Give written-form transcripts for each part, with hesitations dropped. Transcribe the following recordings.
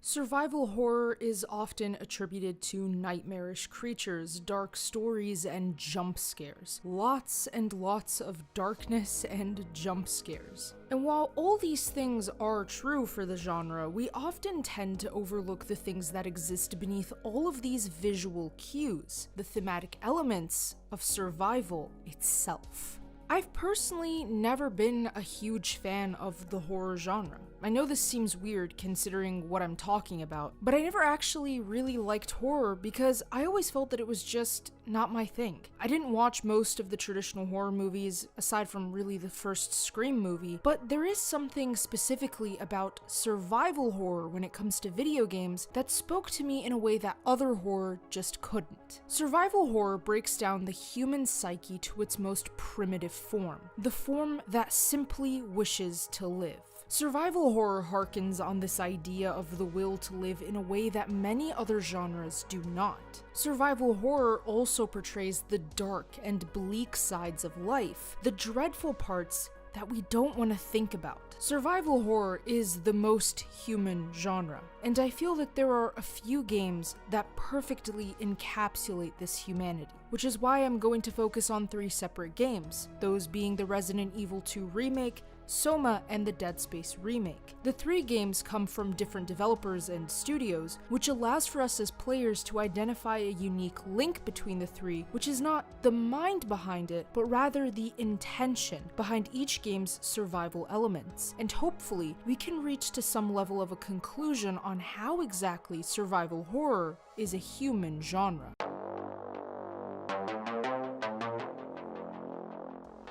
Survival horror is often attributed to nightmarish creatures, dark stories, and jump scares. Lots and lots of darkness and jump scares. And while all these things are true for the genre, we often tend to overlook the things that exist beneath all of these visual cues, the thematic elements of survival itself. I've personally never been a huge fan of the horror genre. I know this seems weird considering what I'm talking about, but I never actually really liked horror because I always felt that it was just not my thing. I didn't watch most of the traditional horror movies, aside from really the first Scream movie, but there is something specifically about survival horror when it comes to video games that spoke to me in a way that other horror just couldn't. Survival horror breaks down the human psyche to its most primitive form, the form that simply wishes to live. Survival horror harkens on this idea of the will to live in a way that many other genres do not. Survival horror also portrays the dark and bleak sides of life, the dreadful parts that we don't want to think about. Survival horror is the most human genre, and I feel that there are a few games that perfectly encapsulate this humanity, which is why I'm going to focus on 3 separate games, those being the Resident Evil 2 Remake, SOMA, and the Dead Space remake. The 3 games come from different developers and studios, which allows for us as players to identify a unique link between the 3, which is not the mind behind it, but rather the intention behind each game's survival elements. And hopefully, we can reach to some level of a conclusion on how exactly survival horror is a human genre.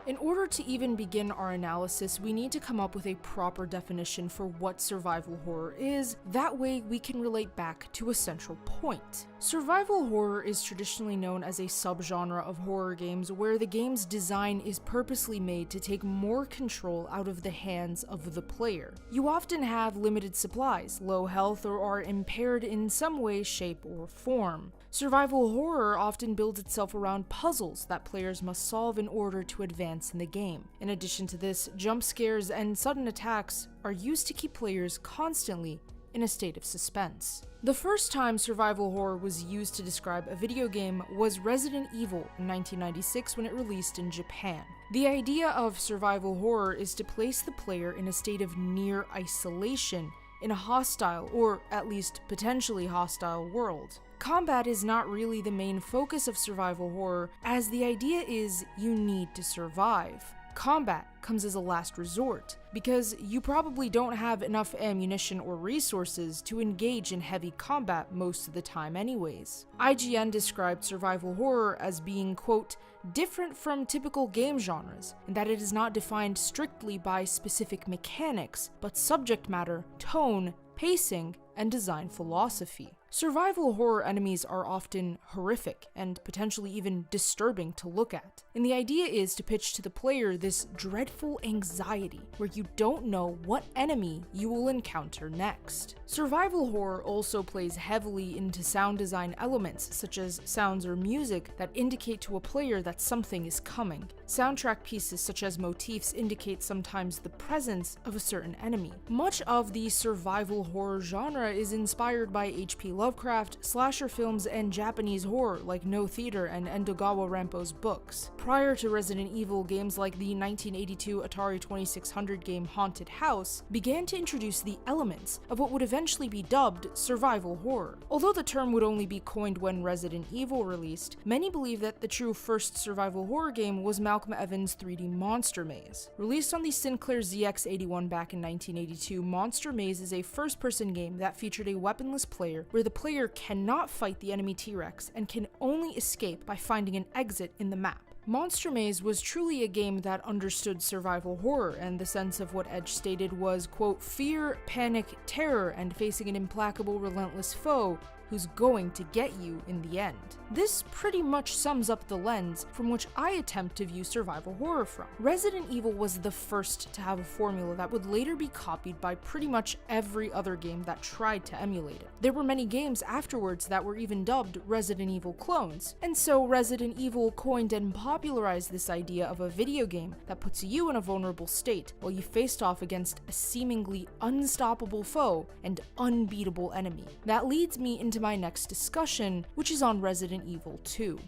In order to even begin our analysis, we need to come up with a proper definition for what survival horror is. That way, we can relate back to a central point. Survival horror is traditionally known as a subgenre of horror games where the game's design is purposely made to take more control out of the hands of the player. You often have limited supplies, low health, or are impaired in some way, shape, or form. Survival horror often builds itself around puzzles that players must solve in order to advance in the game. In addition to this, jump scares and sudden attacks are used to keep players constantly in a state of suspense. The first time survival horror was used to describe a video game was Resident Evil in 1996 when it released in Japan. The idea of survival horror is to place the player in a state of near isolation in a hostile, or at least potentially hostile, world. Combat is not really the main focus of survival horror, as the idea is you need to survive. Combat comes as a last resort, because you probably don't have enough ammunition or resources to engage in heavy combat most of the time anyways. IGN described survival horror as being, quote, different from typical game genres, in that it is not defined strictly by specific mechanics, but subject matter, tone, pacing, and design philosophy. Survival horror enemies are often horrific and potentially even disturbing to look at. And the idea is to pitch to the player this dreadful anxiety where you don't know what enemy you will encounter next. Survival horror also plays heavily into sound design elements such as sounds or music that indicate to a player that something is coming. Soundtrack pieces such as motifs indicate sometimes the presence of a certain enemy. Much of the survival horror genre is inspired by H.P. Lovecraft, slasher films, and Japanese horror like No Theater and Endogawa Rampo's books. Prior to Resident Evil, games like the 1982 Atari 2600 game Haunted House began to introduce the elements of what would eventually be dubbed survival horror. Although the term would only be coined when Resident Evil released, many believe that the true first survival horror game was Malcolm Evans' 3D Monster Maze. Released on the Sinclair ZX81 back in 1982, Monster Maze is a first-person game that featured a weaponless player where the player cannot fight the enemy T-Rex and can only escape by finding an exit in the map. Monster Maze was truly a game that understood survival horror, and the sense of what Edge stated was, quote, fear, panic, terror, and facing an implacable, relentless foe who's going to get you in the end. This pretty much sums up the lens from which I attempt to view survival horror from. Resident Evil was the first to have a formula that would later be copied by pretty much every other game that tried to emulate it. There were many games afterwards that were even dubbed Resident Evil clones, and so Resident Evil coined and popularized this idea of a video game that puts you in a vulnerable state while you faced off against a seemingly unstoppable foe and unbeatable enemy. That leads me into my next discussion, which is on Resident Evil 2.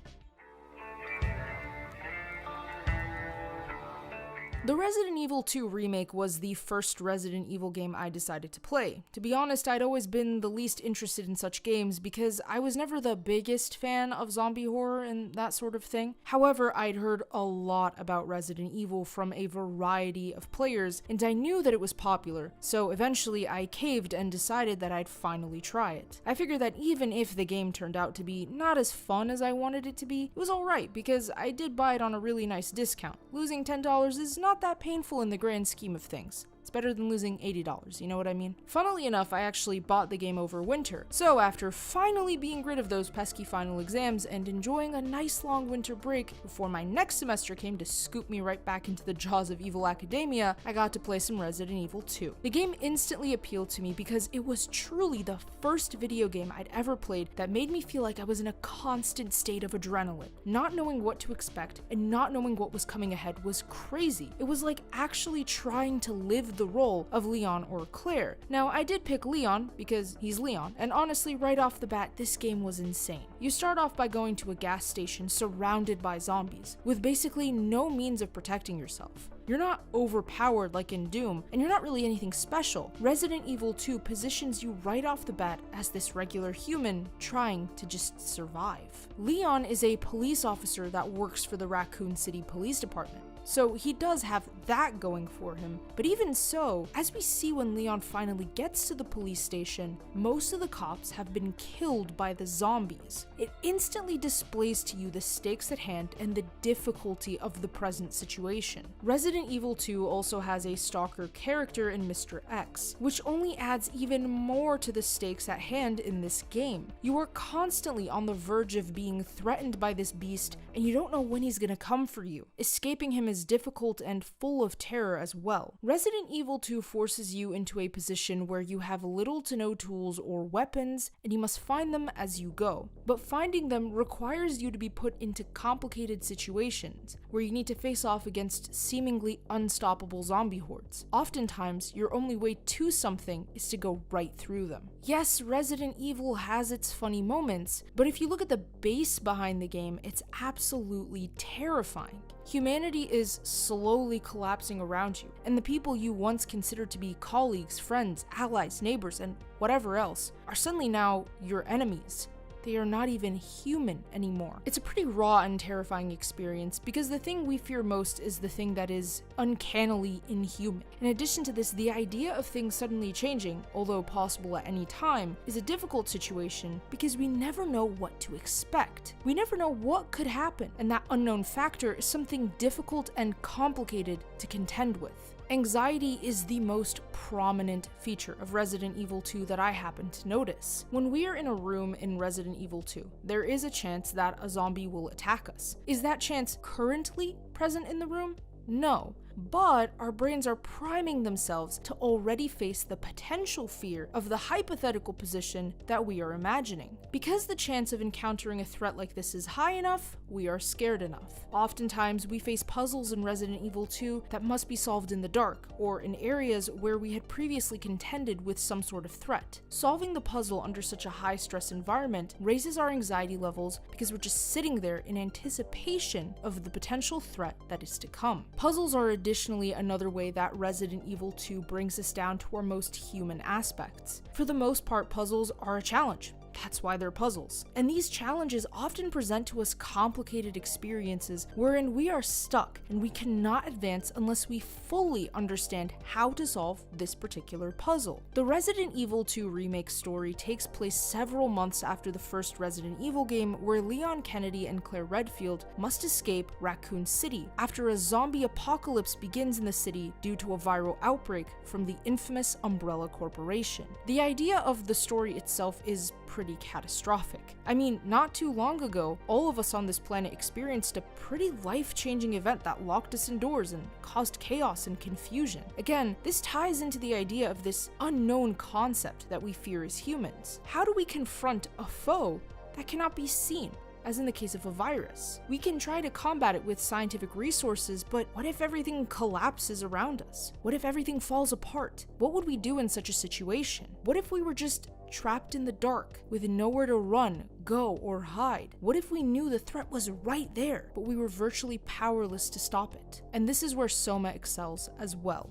The Resident Evil 2 remake was the first Resident Evil game I decided to play. To be honest, I'd always been the least interested in such games because I was never the biggest fan of zombie horror and that sort of thing. However, I'd heard a lot about Resident Evil from a variety of players, and I knew that it was popular, so eventually I caved and decided that I'd finally try it. I figured that even if the game turned out to be not as fun as I wanted it to be, it was alright because I did buy it on a really nice discount. Losing $10 is not that painful in the grand scheme of things. It's better than losing $80, you know what I mean? Funnily enough, I actually bought the game over winter. So after finally being rid of those pesky final exams and enjoying a nice long winter break before my next semester came to scoop me right back into the jaws of evil academia, I got to play some Resident Evil 2. The game instantly appealed to me because it was truly the first video game I'd ever played that made me feel like I was in a constant state of adrenaline. Not knowing what to expect and not knowing what was coming ahead was crazy. It was like actually trying to live the role of Leon or Claire. Now, I did pick Leon because he's Leon, and honestly, right off the bat, this game was insane. You start off by going to a gas station surrounded by zombies, with basically no means of protecting yourself. You're not overpowered like in Doom, and you're not really anything special. Resident Evil 2 positions you right off the bat as this regular human trying to just survive. Leon is a police officer that works for the Raccoon City Police Department. So he does have that going for him, but even so, as we see when Leon finally gets to the police station, most of the cops have been killed by the zombies. It instantly displays to you the stakes at hand and the difficulty of the present situation. Resident Evil 2 also has a stalker character in Mr. X, which only adds even more to the stakes at hand in this game. You are constantly on the verge of being threatened by this beast, and you don't know when he's gonna come for you. Escaping him is difficult and full of terror as well. Resident Evil 2 forces you into a position where you have little to no tools or weapons, and you must find them as you go. But finding them requires you to be put into complicated situations, where you need to face off against seemingly unstoppable zombie hordes. Oftentimes, your only way to something is to go right through them. Yes, Resident Evil has its funny moments, but if you look at the base behind the game, it's absolutely terrifying. Humanity is slowly collapsing around you, and the people you once considered to be colleagues, friends, allies, neighbors, and whatever else are suddenly now your enemies. They are not even human anymore. It's a pretty raw and terrifying experience because the thing we fear most is the thing that is uncannily inhuman. In addition to this, the idea of things suddenly changing, although possible at any time, is a difficult situation because we never know what to expect. We never know what could happen, and that unknown factor is something difficult and complicated to contend with. Anxiety is the most prominent feature of Resident Evil 2 that I happen to notice. When we are in a room in Resident Evil 2, there is a chance that a zombie will attack us. Is that chance currently present in the room? No. But our brains are priming themselves to already face the potential fear of the hypothetical position that we are imagining. Because the chance of encountering a threat like this is high enough, we are scared enough. Oftentimes, we face puzzles in Resident Evil 2 that must be solved in the dark, or in areas where we had previously contended with some sort of threat. Solving the puzzle under such a high-stress environment raises our anxiety levels because we're just sitting there in anticipation of the potential threat that is to come. Puzzles are additionally another way that Resident Evil 2 brings us down to our most human aspects. For the most part, puzzles are a challenge. That's why they're puzzles. And these challenges often present to us complicated experiences wherein we are stuck and we cannot advance unless we fully understand how to solve this particular puzzle. The Resident Evil 2 remake story takes place several months after the first Resident Evil game, where Leon Kennedy and Claire Redfield must escape Raccoon City after a zombie apocalypse begins in the city due to a viral outbreak from the infamous Umbrella Corporation. The idea of the story itself is pretty catastrophic. I mean, not too long ago, all of us on this planet experienced a pretty life-changing event that locked us indoors and caused chaos and confusion. Again, this ties into the idea of this unknown concept that we fear as humans. How do we confront a foe that cannot be seen? as in the case of a virus. We can try to combat it with scientific resources, but what if everything collapses around us? What if everything falls apart? What would we do in such a situation? What if we were just trapped in the dark with nowhere to run, go, or hide? What if we knew the threat was right there, but we were virtually powerless to stop it? And this is where SOMA excels as well.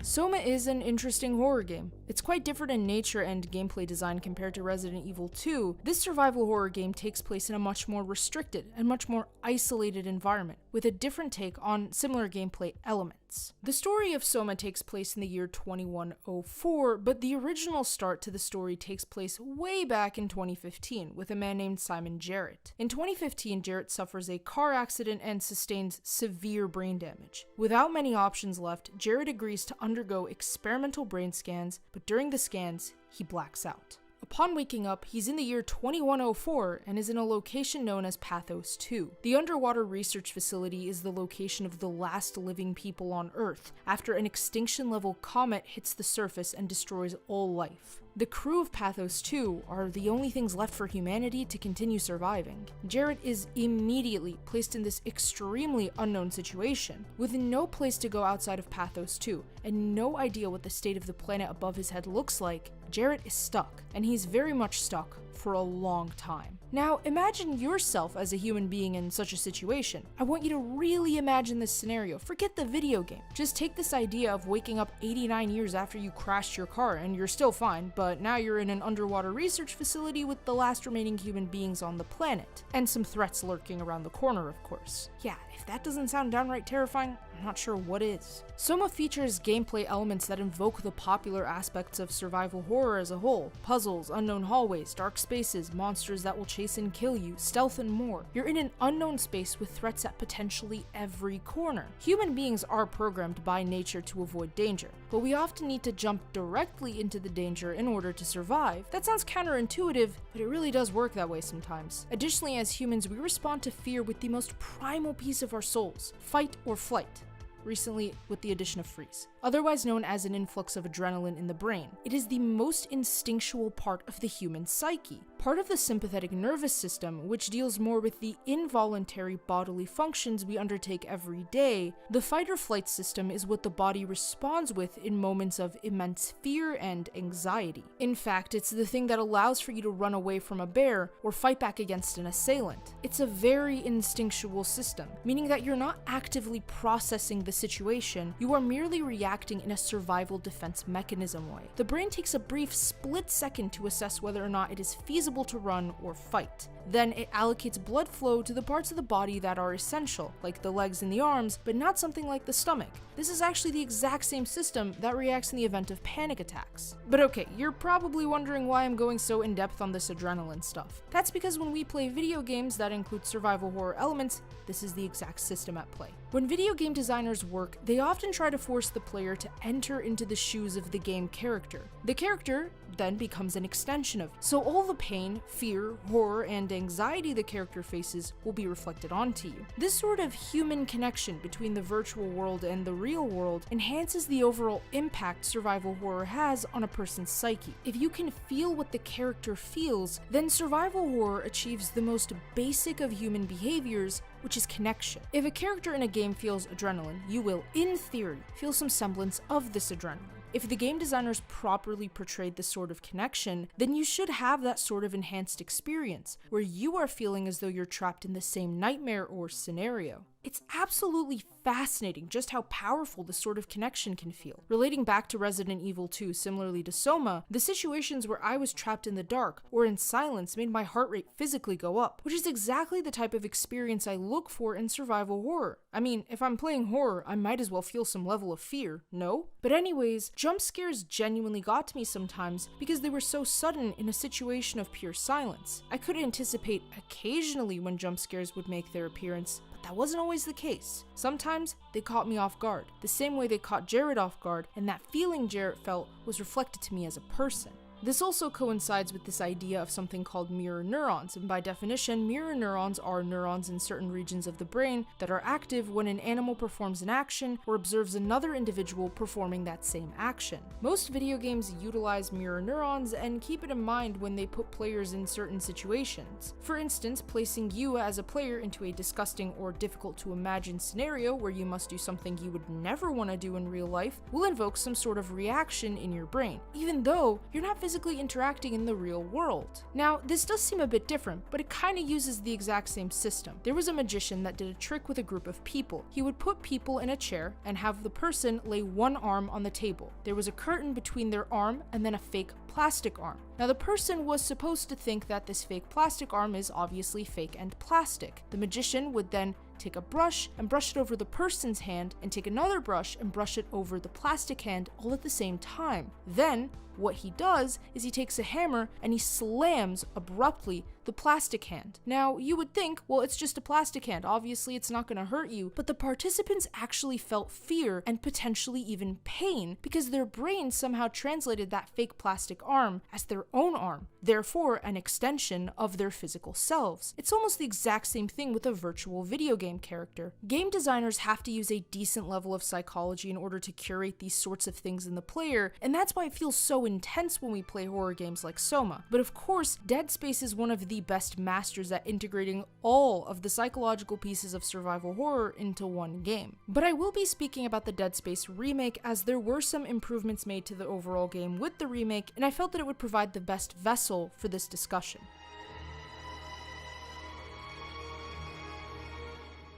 SOMA is an interesting horror game. It's quite different in nature and gameplay design compared to Resident Evil 2. This survival horror game takes place in a much more restricted and much more isolated environment, with a different take on similar gameplay elements. The story of SOMA takes place in the year 2104, but the original start to the story takes place way back in 2015 with a man named Simon Jarrett. In 2015, Jarrett suffers a car accident and sustains severe brain damage. Without many options left, Jarrett agrees to undergo experimental brain scans, but during the scans, he blacks out. Upon waking up, he's in the year 2104 and is in a location known as Pathos 2. The underwater research facility is the location of the last living people on Earth, after an extinction-level comet hits the surface and destroys all life. The crew of Pathos 2 are the only things left for humanity to continue surviving. Jarrett is immediately placed in this extremely unknown situation, with no place to go outside of Pathos 2, and no idea what the state of the planet above his head looks like. Jarrett is stuck, and he's very much stuck for a long time. Now, imagine yourself as a human being in such a situation. I want you to really imagine this scenario. Forget the video game. Just take this idea of waking up 89 years after you crashed your car and you're still fine, but now you're in an underwater research facility with the last remaining human beings on the planet. And some threats lurking around the corner, of course. Yeah, if that doesn't sound downright terrifying, I'm not sure what is. SOMA features gameplay elements that invoke the popular aspects of survival horror as a whole. Puzzles, unknown hallways, dark spaces, monsters that will chase and kill you, stealth, and more. You're in an unknown space with threats at potentially every corner. Human beings are programmed by nature to avoid danger, but we often need to jump directly into the danger in order to survive. That sounds counterintuitive, but it really does work that way sometimes. Additionally, as humans, we respond to fear with the most primal piece of our souls, fight or flight. Recently with the addition of freeze, otherwise known as an influx of adrenaline in the brain. It is the most instinctual part of the human psyche, part of the sympathetic nervous system, which deals more with the involuntary bodily functions we undertake every day. The fight or flight system is what the body responds with in moments of immense fear and anxiety. In fact, it's the thing that allows for you to run away from a bear or fight back against an assailant. It's a very instinctual system, meaning that you're not actively processing the situation, you are merely reacting in a survival defense mechanism way. The brain takes a brief split second to assess whether or not it is feasible to run or fight. Then it allocates blood flow to the parts of the body that are essential, like the legs and the arms, but not something like the stomach. This is actually the exact same system that reacts in the event of panic attacks. But okay, you're probably wondering why I'm going so in-depth on this adrenaline stuff. That's because when we play video games that include survival horror elements, this is the exact system at play. When video game designers work, they often try to force the player to enter into the shoes of the game character. The character then becomes an extension of, so all the pain, fear, horror, and anxiety the character faces will be reflected onto you. This sort of human connection between the virtual world and the real world enhances the overall impact survival horror has on a person's psyche. If you can feel what the character feels, then survival horror achieves the most basic of human behaviors, which is connection. If a character in a game feels adrenaline, you will, in theory, feel some semblance of this adrenaline. If the game designers properly portrayed this sort of connection, then you should have that sort of enhanced experience, where you are feeling as though you're trapped in the same nightmare or scenario. It's absolutely fascinating just how powerful this sort of connection can feel. Relating back to Resident Evil 2, similarly to SOMA, the situations where I was trapped in the dark or in silence made my heart rate physically go up, which is exactly the type of experience I look for in survival horror. I mean, if I'm playing horror, I might as well feel some level of fear, no? But anyways, jump scares genuinely got to me sometimes because they were so sudden in a situation of pure silence. I could anticipate occasionally when jump scares would make their appearance, that wasn't always the case. Sometimes they caught me off guard, the same way they caught Jarrett off guard, and that feeling Jarrett felt was reflected to me as a person. This also coincides with this idea of something called mirror neurons, and by definition, mirror neurons are neurons in certain regions of the brain that are active when an animal performs an action or observes another individual performing that same action. Most video games utilize mirror neurons and keep it in mind when they put players in certain situations. For instance, placing you as a player into a disgusting or difficult to imagine scenario where you must do something you would never want to do in real life will invoke some sort of reaction in your brain, even though you're not physically interacting in the real world. Now, this does seem a bit different, but it kind of uses the exact same system. There was a magician that did a trick with a group of people. He would put people in a chair and have the person lay one arm on the table. There was a curtain between their arm and then a fake plastic arm. Now, the person was supposed to think that this fake plastic arm is obviously fake and plastic. The magician would then take a brush and brush it over the person's hand and take another brush and brush it over the plastic hand all at the same time. Then, what he does is he takes a hammer and he slams abruptly the plastic hand. Now, you would think, well, it's just a plastic hand. Obviously, it's not going to hurt you. But the participants actually felt fear and potentially even pain because their brains somehow translated that fake plastic arm as their own arm, therefore an extension of their physical selves. It's almost the exact same thing with a virtual video game character. Game designers have to use a decent level of psychology in order to curate these sorts of things in the player, and that's why it feels so intense when we play horror games like SOMA. But of course, Dead Space is one of the best masters at integrating all of the psychological pieces of survival horror into one game. But I will be speaking about the Dead Space remake, as there were some improvements made to the overall game with the remake, and I felt that it would provide the best vessel for this discussion.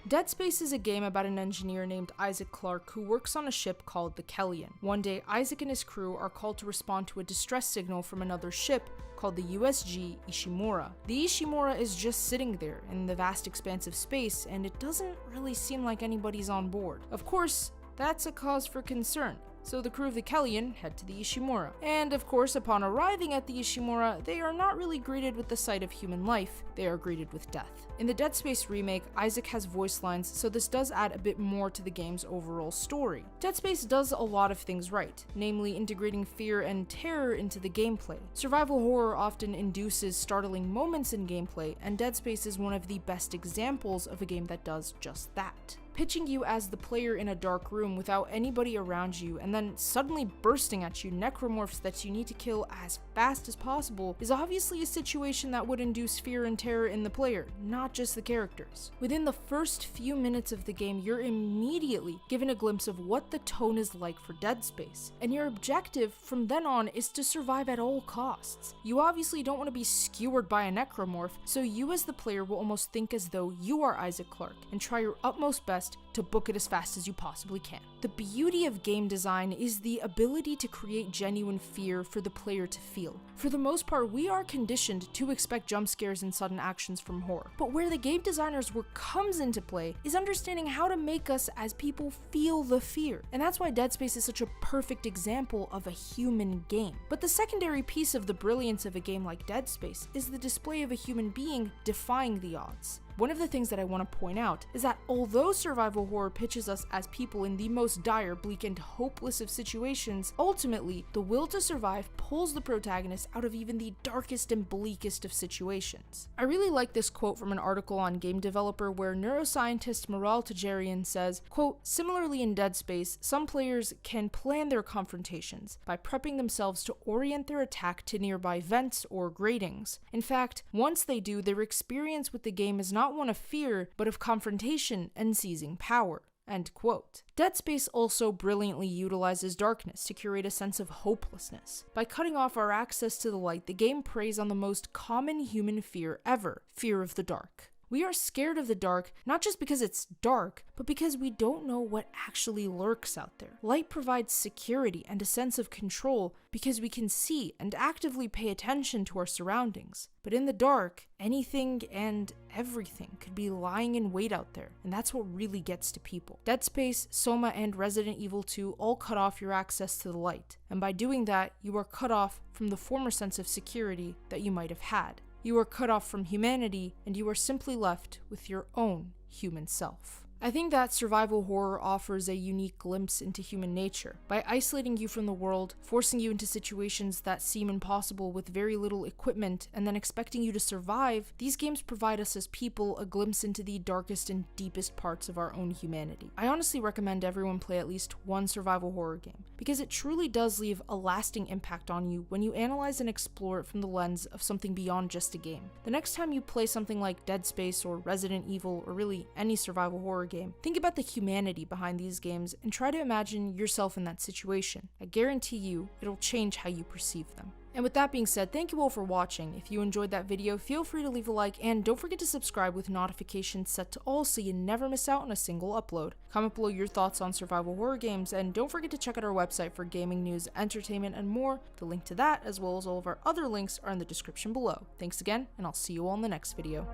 Dead Space is a game about an engineer named Isaac Clarke who works on a ship called the Kellion. One day, Isaac and his crew are called to respond to a distress signal from another ship called the USG Ishimura. The Ishimura is just sitting there in the vast expanse of space, and it doesn't really seem like anybody's on board. Of course, that's a cause for concern. So the crew of the Kellion head to the Ishimura. And of course, upon arriving at the Ishimura, they are not really greeted with the sight of human life, they are greeted with death. In the Dead Space remake, Isaac has voice lines, so this does add a bit more to the game's overall story. Dead Space does a lot of things right, namely integrating fear and terror into the gameplay. Survival horror often induces startling moments in gameplay, and Dead Space is one of the best examples of a game that does just that. Pitching you as the player in a dark room without anybody around you and then suddenly bursting at you necromorphs that you need to kill as fast as possible is obviously a situation that would induce fear and terror in the player, not just the characters. Within the first few minutes of the game, you're immediately given a glimpse of what the tone is like for Dead Space, and your objective from then on is to survive at all costs. You obviously don't want to be skewered by a necromorph, so you as the player will almost think as though you are Isaac Clarke and try your utmost best to book it as fast as you possibly can. The beauty of game design is the ability to create genuine fear for the player to feel. For the most part, we are conditioned to expect jump scares and sudden actions from horror. But where the game designer's work comes into play is understanding how to make us as people feel the fear. And that's why Dead Space is such a perfect example of a human game. But the secondary piece of the brilliance of a game like Dead Space is the display of a human being defying the odds. One of the things that I want to point out is that although survival horror pitches us as people in the most dire, bleak, and hopeless of situations, ultimately, the will to survive pulls the protagonist out of even the darkest and bleakest of situations. I really like this quote from an article on Game Developer where neuroscientist Maral Tajarian says, quote, "Similarly in Dead Space, some players can plan their confrontations by prepping themselves to orient their attack to nearby vents or gratings. In fact, once they do, their experience with the game is not one of fear, but of confrontation and seizing power." End quote. Dead Space also brilliantly utilizes darkness to curate a sense of hopelessness. By cutting off our access to the light, the game preys on the most common human fear ever, fear of the dark. We are scared of the dark, not just because it's dark, but because we don't know what actually lurks out there. Light provides security and a sense of control because we can see and actively pay attention to our surroundings. But in the dark, anything and everything could be lying in wait out there, and that's what really gets to people. Dead Space, SOMA, and Resident Evil 2 all cut off your access to the light, and by doing that, you are cut off from the former sense of security that you might have had. You are cut off from humanity, and you are simply left with your own human self. I think that survival horror offers a unique glimpse into human nature. By isolating you from the world, forcing you into situations that seem impossible with very little equipment, and then expecting you to survive, these games provide us as people a glimpse into the darkest and deepest parts of our own humanity. I honestly recommend everyone play at least one survival horror game, because it truly does leave a lasting impact on you when you analyze and explore it from the lens of something beyond just a game. The next time you play something like Dead Space or Resident Evil, or really any survival horror game, think about the humanity behind these games and try to imagine yourself in that situation. I guarantee you, it'll change how you perceive them. And with that being said, thank you all for watching. If you enjoyed that video, feel free to leave a like, and don't forget to subscribe with notifications set to all so you never miss out on a single upload. Comment below your thoughts on survival horror games, and don't forget to check out our website for gaming news, entertainment, and more. The link to that, as well as all of our other links, are in the description below. Thanks again, and I'll see you all in the next video.